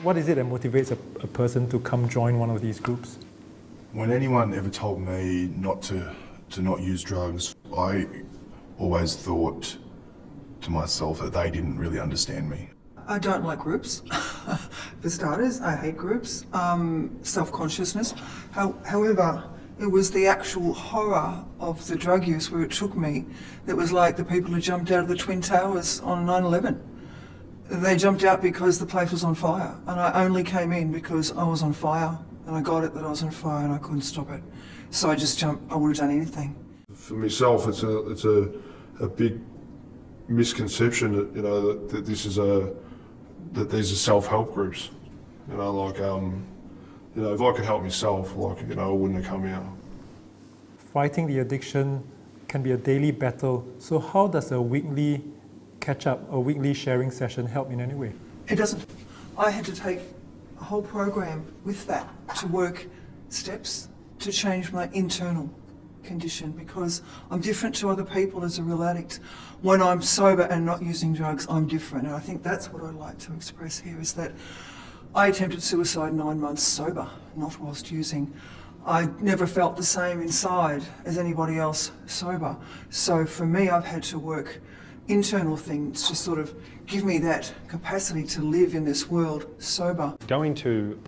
What is it that motivates a person to come join one of these groups? When anyone ever told me not to not use drugs, I always thought to myself that they didn't really understand me. I don't like groups. For starters, I hate groups. Self-consciousness. However, it was the actual horror of the drug use where it took me that was like the people who jumped out of the Twin Towers on 9/11. They jumped out because the place was on fire, and I only came in because I was on fire, and I got it that I was on fire and I couldn't stop it. So I just jumped. I would have done anything. For myself, it's a big misconception that, you know, that these are self-help groups. You know, like, you know, if I could help myself, like, you know, I wouldn't have come here. Fighting the addiction can be a daily battle. So how does a weekly catch-up, a weekly sharing session help in any way? It doesn't. I had to take a whole program with that to work steps to change my internal condition, because I'm different to other people as a real addict. When I'm sober and not using drugs, I'm different, and I think that's what I'd like to express here, is that I attempted suicide 9 months sober, not whilst using. I never felt the same inside as anybody else sober. So for me, I've had to work internal things to sort of give me that capacity to live in this world sober. Going to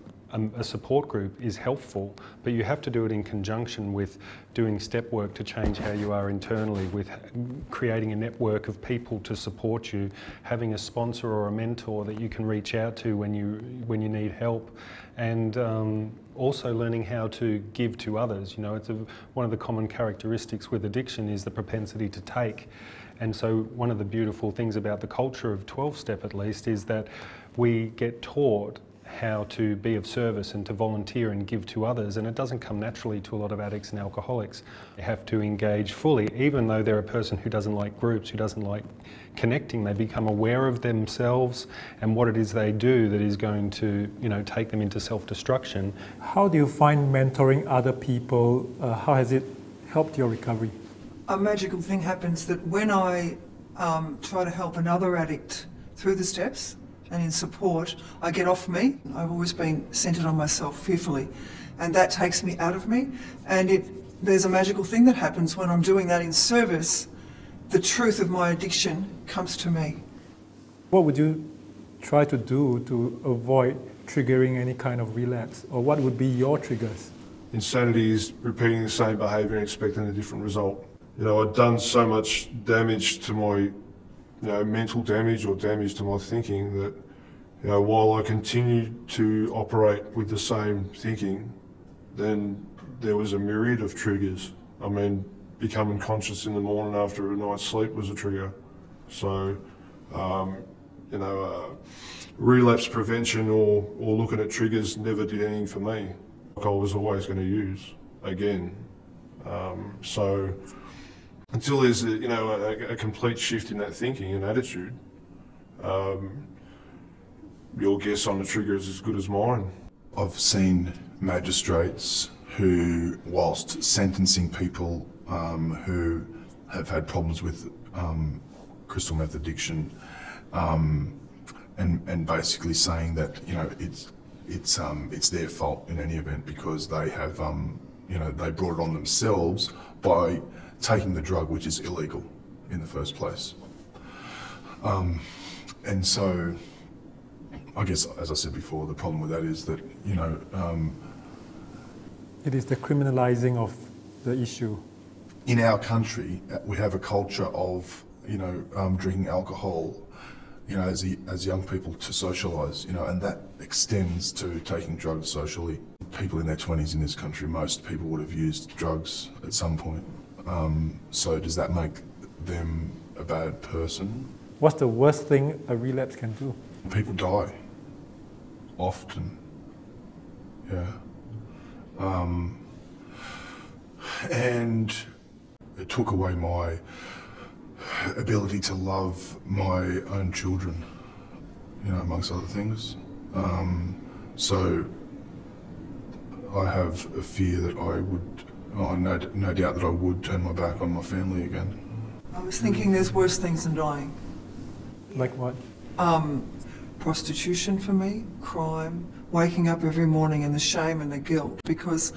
a support group is helpful, but you have to do it in conjunction with doing step work to change how you are internally, with creating a network of people to support you, having a sponsor or a mentor that you can reach out to when you need help, and also learning how to give to others. You know, it's one of the common characteristics with addiction is the propensity to take. And so one of the beautiful things about the culture of 12-step, at least, is that we get taught how to be of service and to volunteer and give to others, and it doesn't come naturally to a lot of addicts and alcoholics. They have to engage fully, even though they're a person who doesn't like groups, who doesn't like connecting. They become aware of themselves and what it is they do that is going to, you know, take them into self-destruction. How do you find mentoring other people? How has it helped your recovery? A magical thing happens that when I try to help another addict through the steps and in support, I get off me. I've always been centred on myself fearfully, and that takes me out of me. And there's a magical thing that happens when I'm doing that in service. The truth of my addiction comes to me. What would you try to do to avoid triggering any kind of relapse, or what would be your triggers? Insanity is repeating the same behaviour and expecting a different result. You know, I'd done so much damage to my, you know, mental damage or damage to my thinking that, you know, while I continued to operate with the same thinking, then there was a myriad of triggers. I mean, becoming conscious in the morning after a night's sleep was a trigger. So, you know, relapse prevention or looking at triggers never did anything for me. I was always going to use again. So until there's a complete shift in that thinking and attitude, your guess on the trigger is as good as mine. I've seen magistrates who, whilst sentencing people who have had problems with crystal meth addiction, and basically saying that, you know, it's their fault in any event because they have you know, they brought it on themselves by taking the drug, which is illegal in the first place. And so, I guess, as I said before, the problem with that is that, you know, it is the criminalizing of the issue. In our country, we have a culture of, you know, drinking alcohol, you know, as young people to socialise, you know, and that extends to taking drugs socially. People in their 20s in this country, most people would have used drugs at some point. So does that make them a bad person? What's the worst thing a relapse can do? People die, often, yeah. And it took away my ability to love my own children, you know, amongst other things. So I have a fear that I would, no doubt that I would turn my back on my family again. I was thinking there's worse things than dying. Like what? prostitution for me, crime, waking up every morning and the shame and the guilt, because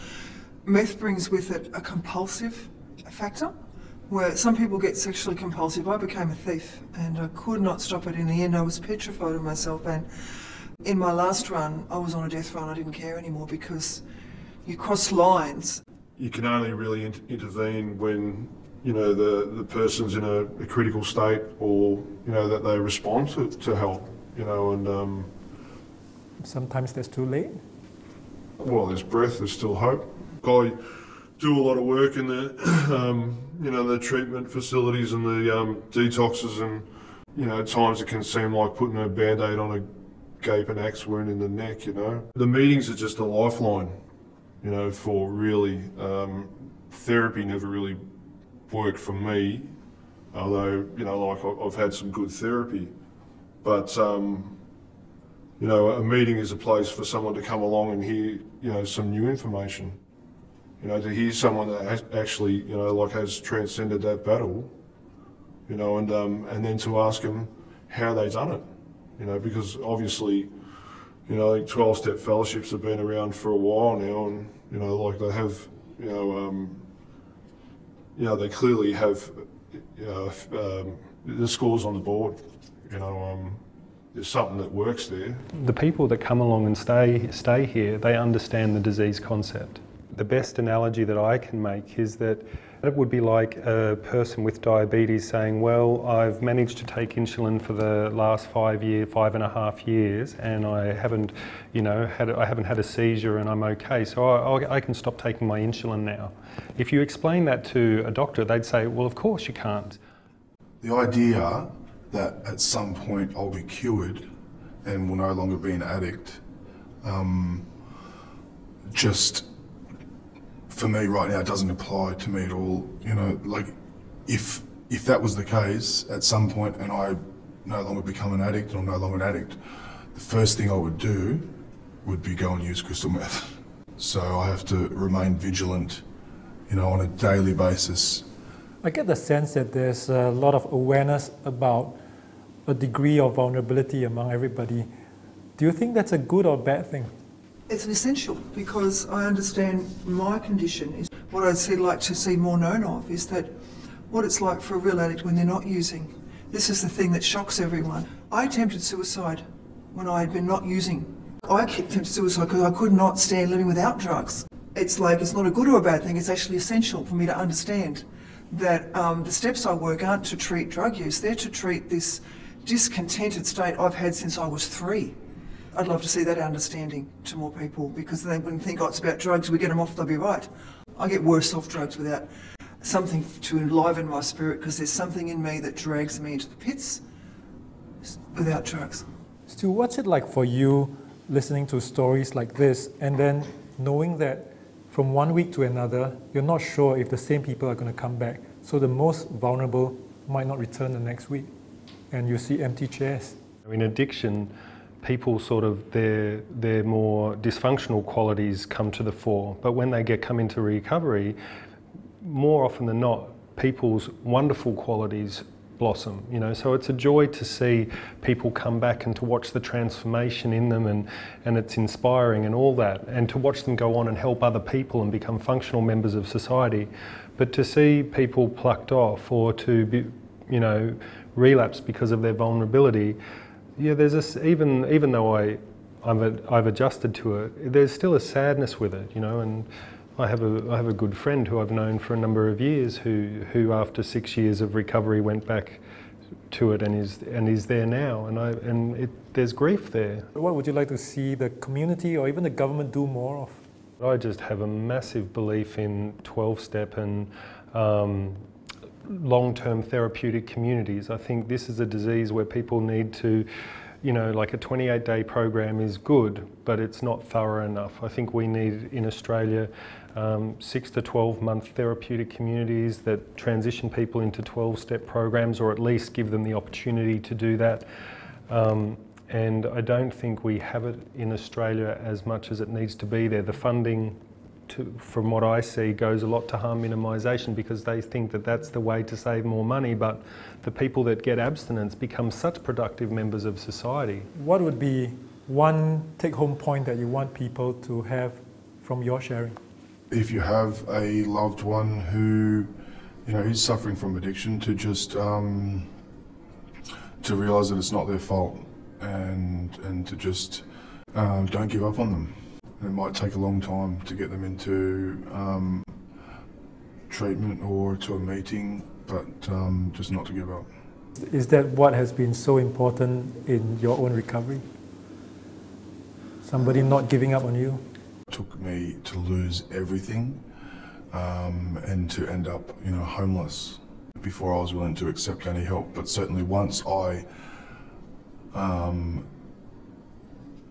meth brings with it a compulsive factor where some people get sexually compulsive. I became a thief and I could not stop it. In the end, I was petrified of myself, and in my last run, I was on a death row and I didn't care anymore, because you cross lines. You can only really intervene when, you know, the person's in a critical state, or, you know, that they respond to help, you know, and sometimes that's too late. Well, there's breath, there's still hope. I do a lot of work in the, you know, the treatment facilities and the detoxes, and, you know, at times it can seem like putting a Band-Aid on a gaping axe wound in the neck, you know. The meetings are just a lifeline, you know, for really, therapy never really worked for me, although, you know, like I've had some good therapy, but, you know, a meeting is a place for someone to come along and hear, you know, some new information. You know, to hear someone that actually, you know, like has transcended that battle, you know, and then to ask them how they done it, you know, because obviously, you know, like 12-step fellowships have been around for a while now, and, you know, like they have, you know, they clearly have, you know, the scores on the board, you know, there's something that works there. The people that come along and stay here, they understand the disease concept. The best analogy that I can make is that it would be like a person with diabetes saying, well, I've managed to take insulin for the last 5.5 years, and I haven't, you know, I haven't had a seizure and I'm okay, so I can stop taking my insulin now. If you explain that to a doctor, they'd say, well, of course you can't. The idea that at some point I'll be cured and will no longer be an addict, just for me right now, it doesn't apply to me at all. You know, like if that was the case at some point and I no longer become an addict or no longer an addict, the first thing I would do would be go and use crystal meth. So I have to remain vigilant, you know, on a daily basis. I get the sense that there's a lot of awareness about a degree of vulnerability among everybody. Do you think that's a good or bad thing? It's an essential, because I understand my condition is what I'd like to see more known of is that what it's like for a real addict when they're not using. This is the thing that shocks everyone. I attempted suicide when I had been not using. I attempted suicide because I could not stand living without drugs. It's like, it's not a good or a bad thing, it's actually essential for me to understand that the steps I work aren't to treat drug use, they're to treat this discontented state I've had since I was 3. I'd love to see that understanding to more people, because they wouldn't think, oh, it's about drugs, we get them off, they'll be right. I get worse off drugs without something to enliven my spirit, because there's something in me that drags me into the pits without drugs. Stu, what's it like for you listening to stories like this and then knowing that from one week to another, you're not sure if the same people are going to come back, so the most vulnerable might not return the next week, and you see empty chairs? In addiction, people sort of, their more dysfunctional qualities come to the fore. But when they come into recovery, more often than not, people's wonderful qualities blossom, you know. So it's a joy to see people come back and to watch the transformation in them, and it's inspiring and all that, and to watch them go on and help other people and become functional members of society. But to see people plucked off or to be, you know, relapse because of their vulnerability, yeah, there's this, even though I've adjusted to it, there's still a sadness with it, you know. And I have a good friend who I've known for a number of years who after 6 years of recovery went back to it and is there now, and there's grief there. What would you like to see the community or even the government do more of? I just have a massive belief in 12-step and long-term therapeutic communities. I think this is a disease where people need to, you know, like a 28-day program is good, but it's not thorough enough. I think we need in Australia 6 to 12-month therapeutic communities that transition people into 12-step programs, or at least give them the opportunity to do that. And I don't think we have it in Australia as much as it needs to be there. The funding from what I see, goes a lot to harm minimisation, because they think that that's the way to save more money, but the people that get abstinence become such productive members of society. What would be one take-home point that you want people to have from your sharing? If you have a loved one who, who's suffering from addiction, to just to realise that it's not their fault, and to just don't give up on them. And it might take a long time to get them into treatment or to a meeting, but just not to give up. Is that what has been so important in your own recovery? Somebody not giving up on you? It took me to lose everything and to end up, homeless before I was willing to accept any help. But certainly once I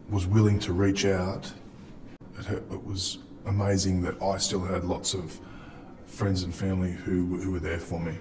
was willing to reach out, it was amazing that I still had lots of friends and family who were there for me.